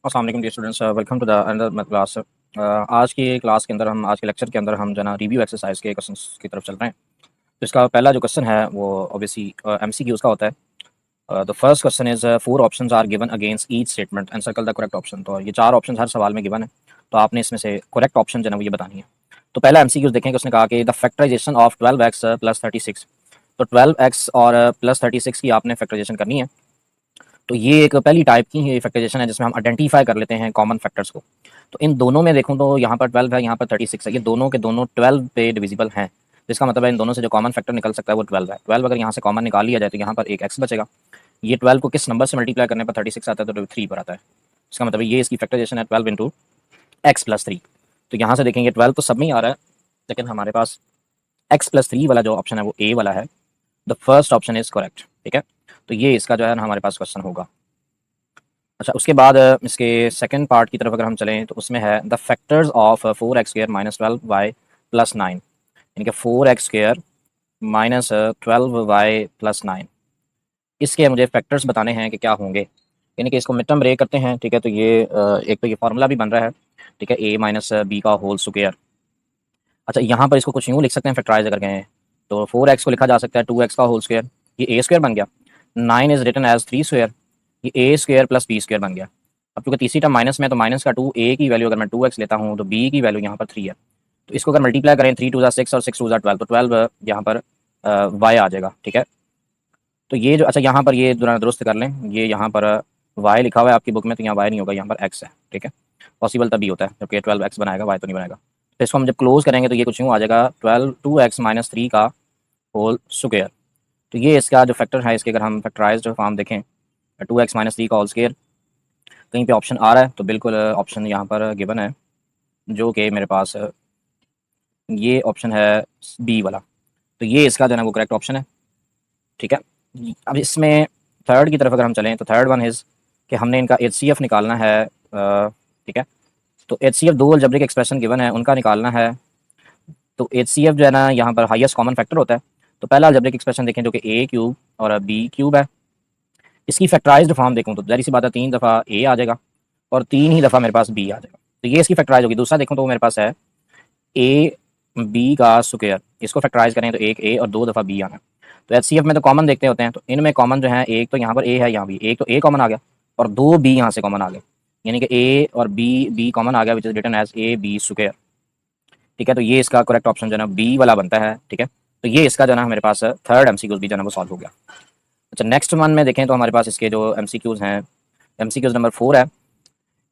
अस्सलाम वालेकुम dear students, welcome to the another class. आज की क्लास के अंदर हम आज के लेक्चर के अंदर हम जो है ना रिव्यू एक्सरसाइज के क्वेश्चंस की तरफ चल रहे हैं। तो इसका पहला जो क्वेश्चन है वो ऑब्वियसली एमसीक्यूज का होता है। The first question is four options are given against each statement and circle the correct option. तो ये चार ऑप्शन हर सवाल में गिवन है, तो आपने इसमें से करेक्ट ऑप्शन जो है ना वो ये बतानी है। तो पहला एमसीक्यूज देखें कि उसने कहा कि the factorization of 12x plus 36। तो 12x और प्लस 36 की आपने फैक्टराइजेशन करनी है। तो ये एक पहली टाइप की फैक्टराइजेशन है जिसमें हम आइडेंटिफाई कर लेते हैं कॉमन फैक्टर्स को। तो इन दोनों में देखूँ तो यहाँ पर 12 है, यहाँ पर 36 है, ये दोनों के दोनों 12 पे डिविजिबल हैं। जिसका मतलब है इन दोनों से जो कॉमन फैक्टर निकल सकता है वो 12 है। 12 अगर यहाँ से कॉमन निकाल लिया जाए तो यहाँ पर एक एक्स बचेगा। ये 12 को किस नंबर से मल्टीप्लाई करने पर 36 आता है तो 3 पर आता है। इसका मतलब ये इसकी फैक्टराइजेशन है 12 इंटू एक्स प्लस 3। तो यहाँ से देखेंगे 12 तो सब में ही आ रहा है, लेकिन हमारे पास एक्स प्लस 3 वाला जो ऑप्शन है वो ए वाला है। The first option is correct. ठीक है, तो ये इसका जो है ना हमारे पास क्वेश्चन होगा। अच्छा, उसके बाद इसके सेकंड पार्ट की तरफ अगर हम चलें तो उसमें है the factors of 4x² minus 12y plus 9। यानी कि 4x² माइनस 12y प्लस 9, इसके मुझे फैक्टर्स बताने हैं कि क्या होंगे। यानी कि इसको मिड टर्म ब्रेक करते हैं। ठीक है, तो ये एक तो ये फार्मूला भी बन रहा है। ठीक है, a माइनस बी का होल स्क्वायर। अच्छा, यहाँ पर इसको कुछ यूँ लिख सकते हैं फैक्टराइज अगर कहें तो 4x को लिखा जा सकता है 2x का होल स्क्वायर, ये ए स्क्वायर बन गया। 9 इज रिटन एज 3 स्क्वायर, ये ए स्क्वायर प्लस बी स्क्वायर बन गया। अब क्योंकि तीसरी टर्म माइनस में तो माइनस का 2 ए की वैल्यू अगर मैं 2x लेता हूँ तो बी की वैल्यू यहाँ पर 3 है। तो इसको अगर मल्टीप्लाई करें 3 टू 6 और 6 टू 12, तो 12 यहाँ पर वाई आ जाएगा। ठीक है, तो ये जो अच्छा यहाँ पर ये दुरुस्त कर लें, ये यहाँ पर वाई लिखा हुआ है आपकी बुक में, तो यहाँ वाई नहीं होगा, यहाँ पर एक्स है। ठीक है, पॉसिबल तभी होता है जबकि 12x बनाएगा, वाई तो नहीं बनाएगा। तो इसको हम जब क्लोज करेंगे तो ये कुछ यूँ आ जाएगा 2x माइनस 3 का होल स्क्वायर। तो ये इसका जो फैक्टर है, इसके अगर हम फैक्टराइज फॉर्म देखें 2x माइनस 3 का होल स्क्वायर, कहीं पे ऑप्शन आ रहा है तो बिल्कुल ऑप्शन यहाँ पर गिवन है, जो कि मेरे पास ये ऑप्शन है बी वाला। तो ये इसका जो है वो करेक्ट ऑप्शन है। ठीक है, अब इसमें थर्ड की तरफ अगर हम चलें तो थर्ड वन इज़ कि हमने इनका HCF निकालना है। ठीक है, तो HCF दो अलजेब्रिक एक्सप्रेशन गिवन है, उनका निकालना है। तो HCF जो है ना यहाँ पर हाईएस्ट कॉमन फैक्टर होता है। तो पहला अलजेब्रिक एक्सप्रेशन देखें जो कि a क्यूब और b क्यूब है। इसकी फैक्टराइज्ड फॉर्म देखूँ तो जाहिर सी बात है 3 दफ़ा a आ जाएगा और 3 ही दफ़ा मेरे पास b आ जाएगा। तो ये इसकी फैक्टराइज होगी। दूसरा देखूँ तो मेरे पास है a b का स्क्वायर, इसको फैक्टराइज करें तो एक a और 2 दफ़ा b आना है। तो HCF में तो कॉमन देखते होते हैं, तो इनमें कॉमन जो है एक तो यहाँ पर a है, यहाँ भी एक तो a कॉमन आ गया और 2 b यहाँ से कॉमन आ गए, यानी कि a और b कॉमन आ गया which is written as a b square. ठीक है, तो ये इसका करेक्ट ऑप्शन जो है ना बी वाला बनता है। ठीक है, तो ये इसका जो है ना मेरे पास थर्ड एमसीक्यूज भी जो है ना वो सॉल्व हो गया। अच्छा, नेक्स्ट वन में देखें तो हमारे पास इसके जो एमसीक्यूज हैं, एमसीक्यूज नंबर 4 है।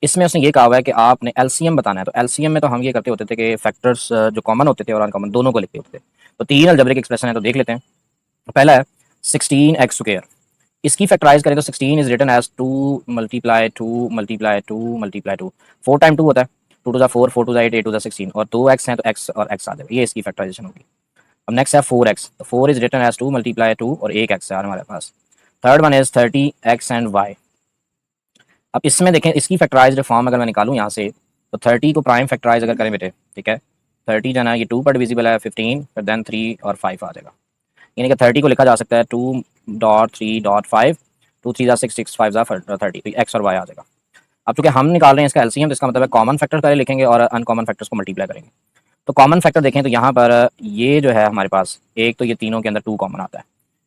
इसमें उसने ये कहा हुआ है कि आपने एलसीएम बताना है। तो एलसीएम में तो हम ये करते होते थे कि फैक्टर्स जो कॉमन होते थे और अनकॉमन दोनों को लिखते होते थे। तो तीन अलजेब्रिक एक्सप्रेशन है, तो देख लेते हैं। तो पहला है 16x स्क्वायर, इसकी फैक्टराइज करें तो 16 is written as 2 multiply 2 multiply 2 multiply 2, 4 time 2 होता है, 2 टू ज़ा 4, 4 टू ज़ा 8, 8 टू ज़ा 16 और 2x है तो x और x आ जाएगा, ये इसकी फैक्टराइजेशन होगी। अब नेक्स्ट है 4x, तो 4 इज रिटन एज 2 मल्टीप्लाई 2 और एक x है हमारे पास। Third one is 30x and y। अब इसमें देखें इसकी फैक्टराइज्ड फॉर्म अगर मैं निकालूँ यहाँ से तो 30 को प्राइम फैक्टराइज अगर करें बेटे, ठीक है, 30 जो है ना ये 2 पर डिविजिबल है 15, फिर देन 3 और 5 आ जाएगा। यानी कि 30 को लिखा जा सकता है 2.3.5, 2 3 ज़ा 6, 6 5 ज़ा 30, तो एक्स और वाई आ जाएगा। अब चूंकि हम निकाल रहे हैं इसका एलसीएम, तो इसका मतलब है कॉमन फैक्टर पहले लिखेंगे और अनकॉमन फैक्टर्स को मल्टीप्लाई करेंगे। तो कॉमन फैक्टर देखें तो यहाँ पर ये जो है हमारे पास एक तो ये तीनों के अंदर 2 कॉमन आता है,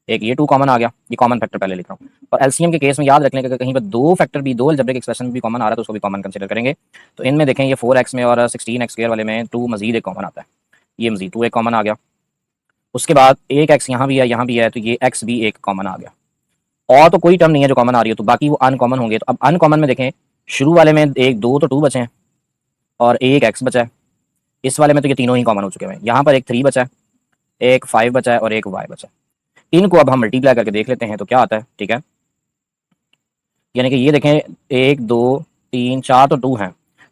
एक ये 2 कॉमन आ गया, ये कॉमन फैक्टर पहले लिख रहा हूँ। और एलसीएम के केस में याद रख लें कि अगर कहीं पर दो फैक्टर भी, दो अलजेब्रिक एक्सप्रेशन में भी कॉमन आ रहा है तो उसको भी कॉमन कंसिडर करेंगे। तो इनमें देखें ये 4x में और 16x स्क्वायर वाले में 2 मजीद एक कॉमन आता है, ये मजीद 2 एक कॉमन आ गया। उसके बाद एक x यहाँ भी है, यहाँ भी है, तो ये x भी एक कॉमन आ गया। और तो कोई टर्म नहीं है जो कॉमन आ रही है, तो बाकी वो अनकॉमन होंगे। तो अब अनकॉमन में देखें शुरू वाले में एक 2 तो 2 बचे हैं और एक x बचा है। इस वाले में तो ये तीनों ही कॉमन हो चुके हैं। यहाँ पर एक 3 बचा है, एक 5 बचा है और एक y बचा है। इनको अब हम मल्टीप्लाई करके देख लेते हैं तो क्या आता है। ठीक है, यानी कि ये देखें 1 2 3 4 तो 2 हैं,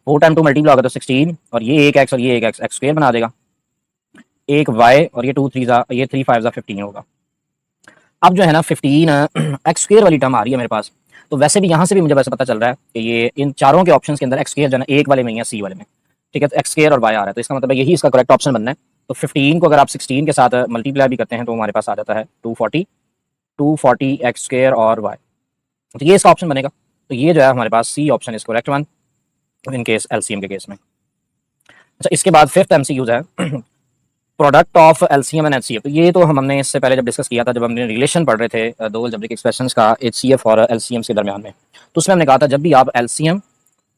4 टाइम 2 मल्टीप्लाई होगा तो 16 और ये एक x और ये एक x, x स्क्वायर बना देगा, एक y और ये 2 3 ज़ा, ये 3 5 ज़ा 15 होगा। अब जो है ना 15 एक्स स्क्वायर वाली टर्म आ रही है मेरे पास। तो वैसे भी यहाँ से भी मुझे वैसे पता चल रहा है कि ये इन चारों के ऑप्शंस के अंदर एक्स स्क्वायर जो है ना एक वाले में ही है, सी वाले में। ठीक है, तो एक्स स्क्वायर और वाई आ रहा है, तो इसका मतलब है यही इसका करेक्ट ऑप्शन बनना है। तो 15 को अगर आप 16 के साथ मल्टीप्लाई भी करते हैं तो हमारे पास आ जाता है 240 एक्स स्क्वायर और वाई। तो ये इसका ऑप्शन बनेगा। तो ये जो है हमारे पास C option is correct one in case LCM के केस में। अच्छा, इसके बाद फिफ्थ एमसीक्यूज है product of LCM and HCF. तो ये तो हमने इससे पहले जब डिस्कस किया था, जब हमने रिलेशन पढ़ रहे थे दो अलजेब्रिक एक्सप्रेशंस का एचसीएफ और एलसीएम के दरमियान में, तो उसमें हमने कहा था जब भी आप एलसीएम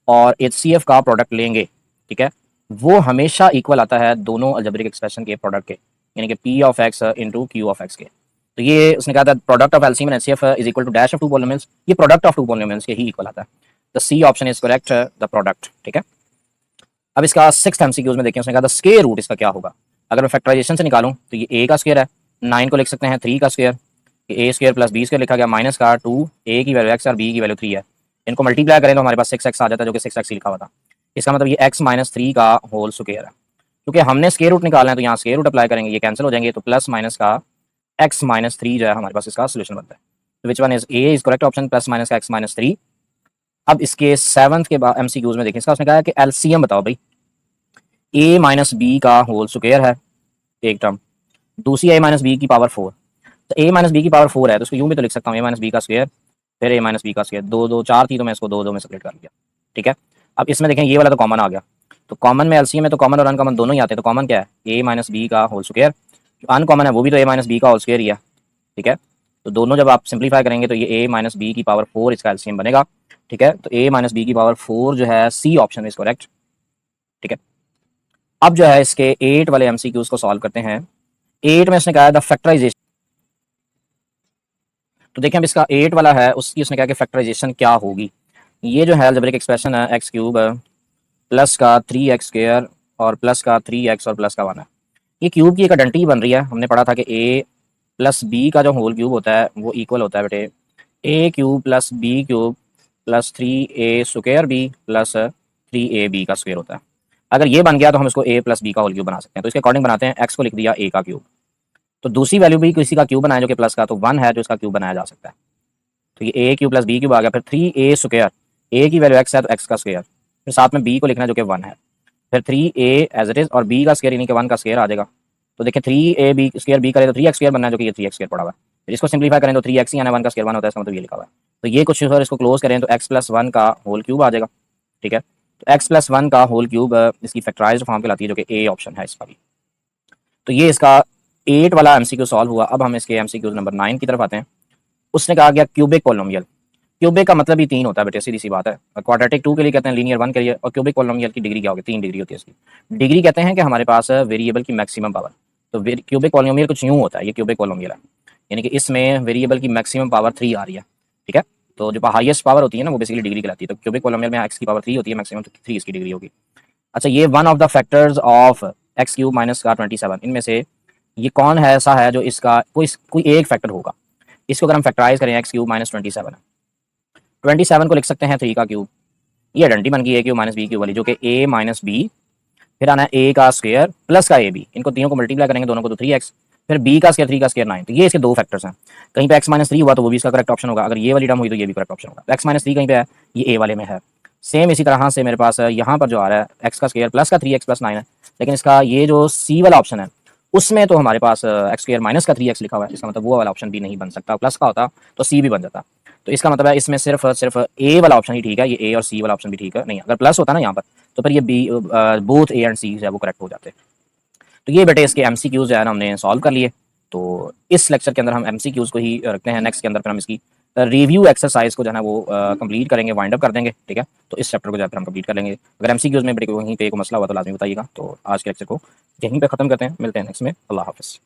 और एचसीएफ का प्रोडक्ट लेंगे, ठीक है, वो हमेशा इक्वल आता है दोनों अलजेब्रिक एक्सप्रेशन के प्रोडक्ट के, यानी कि P of X into Q of X के। तो ये उसने कहा था product of LCM and HCF is equal to dash of two polynomials, ये प्रोडक्ट ऑफ टू पॉलिनोमियल्स के ही इक्वल आता है। The C option is correct, the product, ठीक है। अब इसका सिक्स्थ एमसीक्यूज में देखिए, उसने कहा था स्क्वायर रूट इसका क्या होगा। अगर मैं फैक्टराइजेशन से निकालूं तो ये ए का स्क्वायर है, 9 को लिख सकते हैं 3 का स्क्वायर, ए स्क्वायर प्लस बी स्क्वायर लिखा गया माइनस का 2 ए की वैल्यू एक्स और बी की वैल्यू 3 है। इनको मल्टीप्लाई करें तो हमारे पास 6x आ जाता है, जो कि 6x लिखा हुआ था। इसका मतलब ये x माइनस 3 का होल स्क्वायर है। क्योंकि हमने स्क्वायर रूट निकालना है तो यहाँ स्क्वायर रूट अप्लाई करेंगे, ये कैंसिल हो जाएंगे, तो प्लस माइनस का x माइनस 3 जो है हमारे पास इसका सोल्यूशन बनता है। तो which one is a is correct option, plus minus का x माइनस 3। अब इसके सेवंथ के बाद एमसीक्यूज में देखें, इसका उसने कहा कि एलसीएम बताओ भाई, ए माइनस बी का होल स्क्वायर है एक टर्म, दूसरी ए माइनस बी की पावर 4। तो ए माइनस बी की पावर 4 है तो उसको यूं भी तो लिख सकता हूँ ए माइनस बी का स्क्वायर फिर ए माइनस बी का स्क्वायर, दो दो चार थी तो मैं इसको दो दो में सेपरेट कर लिया, ठीक है। अब इसमें देखें ये वाला तो कॉमन आ गया, तो कॉमन में एलसीएम में तो कॉमन और अनकॉमन दोनों ही आते हैं, तो कॉमन क्या है ए माइनस बी का होल स्क्वायर, जो अनकॉमन है वो भी तो ए माइनस बी का होल स्क्वायर ही है, ठीक है। तो दोनों जब आप सिंप्लीफाई करेंगे तो ये ए माइनस बी की पावर 4 इसका एलसीएम बनेगा, ठीक है। तो ए माइनस बी की पावर 4 जो है सी ऑप्शन इज करेक्ट, ठीक है। अब जो है इसके 8 वाले एमसीक्यूज को सॉल्व करते हैं। 8 में इसने कहा है द फैक्टराइजेशन, तो देखिए अब इसका 8 वाला है, उसकी उसने कहा कि फैक्टराइजेशन क्या होगी। ये जो है अलजेब्रिक एक्सप्रेशन है एक्स क्यूब प्लस का 3x स्क्वायर और प्लस का 3x और प्लस का 1 है। ये क्यूब की एक आइडेंटिटी बन रही है, हमने पढ़ा था कि a प्लस बी का जो होल क्यूब होता है वो इक्वल होता है बेटे A cube plus B cube plus 3a square B plus 3ab का स्क्वायर होता है। अगर ये बन गया तो हम इसको a प्लस बी का होल क्यूब बना सकते हैं। तो इसके अकॉर्डिंग बनाते हैं, x को लिख दिया a का क्यूब, तो दूसरी वैल्यू भी किसी का क्यूब बनाया जो कि प्लस का, तो 1 है जो इसका क्यूब बनाया जा सकता है। तो ये ए क्यूब प्लस बी क्यूब आ गया, फिर 3a स्क्वायर, ए की वैल्यू x है तो x का स्क्वायर, फिर साथ में b को लिखना है जो कि 1 है, फिर 3a एज इट इज और b का स्क्वायर यानी कि 1 का स्क्वायर आ जाएगा। तो देखिए 3a स्क्वायर b करे तो 3x स्क्वायर बनना है, जो कि ये 3x स्क्वायर पड़ा हुआ है। फिर इसको सिंप्लीफाई करें तो 3x ही आना, 1 का स्क्वायर 1 होता है, इसका मतलब ये लिखा हुआ है। तो ये कुछ सर इसको क्लोज करें तो x प्लस 1 का होल क्यूब आ जाएगा, ठीक है। तो x प्लस 1 का होल क्यूब इसकी फैक्टराइज्ड फॉर्म कहलाती है, जो कि ए ऑप्शन है इसका भी। तो ये इसका 8 वाला एमसीक्यू सॉल्व हुआ। अब हम इसके एमसीक्यू नंबर 9 की तरफ आते हैं। उसने कहा गया क्यूबिक पोलिनोमियल। क्यूबिक का मतलब ही 3 होता है बेटे, सीधी सी बात है। क्वाड्रेटिक 2 के लिए कहते हैं, लीनियर 1 के लिए, और क्यूबिक पोलिनोमियल की डिग्री क्या होगी, 3 डिग्री होती है इसकी। डिग्री कहते हैं कि हमारे पास वेरिएबल की मैक्सिमम पावर। तो क्यूबिक पोलिनोमियल कुछ यूं होता है, ये क्यूबिक पोलिनोमियल है, यानी कि इसमें वेरिएबल की मैक्सिमम पावर 3 आ रही है, ठीक है। तो जो हाईएस्ट पावर होती है ना वो बेसिकली डिग्री कहलाती है। तो क्यूबिक पोलिनोमियल में एक्स की पावर 3 होती है मैक्सिमम, तो 3 इसकी डिग्री होगी। अच्छा, ये one of the factors of x cube minus का 27, इनमें से ये कौन है ऐसा है जो इसका कोई एक फैक्टर होगा। इसको अगर हम फैक्टराइज करें एक्स क्यूब माइनस 27 है, 27 को लिख सकते हैं 3 का क्यूब, ये आइडेंटिटी बन गई ए क्यूब माइनस बी क्यूब वाली, जो कि ए माइनस बी, फिर आना है ए का स्क्वायर प्लस का ए बी, इनको तीनों को मल्टीप्लाई करेंगे दोनों को तो 3x, फिर बी का स्क्वायर 3 का स्क्वायर 9। तो ये इसके दो फैक्टर्स हैं। कहीं पे x माइनस 3 हुआ तो वो भी इसका करेक्ट ऑप्शन होगा, अगर ये वाली टर्म हुई तो ये भी करेक्ट ऑप्शन होगा। x माइनस 3 कहीं पे है, ये ए वाले में है। सेम इसी तरह से मेरे पास यहाँ पर जो आ रहा है एक्स का स्क्वायर प्लस का 3x प्लस 9 है, लेकिन इसका ये जो सी वाला ऑप्शन है उसमें तो हमारे पास एक्स स्क्वायर माइनस का 3x लिखा हुआ है, इसका मतलब वो वाला ऑप्शन भी नहीं बन सकता, प्लस का होता तो सी भी बन जाता। तो इसका मतलब है इसमें सिर्फ ए वाला ऑप्शन ही ठीक है, ये ए और सी वाला ऑप्शन भी ठीक है नहीं। अगर प्लस होता ना यहाँ पर तो फिर ये बी बोथ ए एंड सी जो है वो करेक्ट हो जाते। तो ये बेटे इसके एमसीक्यूज जो है ना हमने सॉल्व कर लिए। तो इस लेक्चर के अंदर हम एमसीक्यूज को ही रखते हैं, नेक्स्ट के अंदर फिर हम इसकी रिव्यू एक्सरसाइज को जो है ना वो कंप्लीट करेंगे, वाइंड अप कर देंगे, ठीक है। तो इस चैप्टर को जो है फिर हम कंप्लीट कर लेंगे। अगर एमसीक्यूज में बेटे वहीं पे कोई मसला हुआ तो लाजमी बताइएगा। तो आज के लेक्चर को यहीं पे खत्म करते हैं, मिलते हैं नेक्स्ट में। अल्लाह हाफिज़।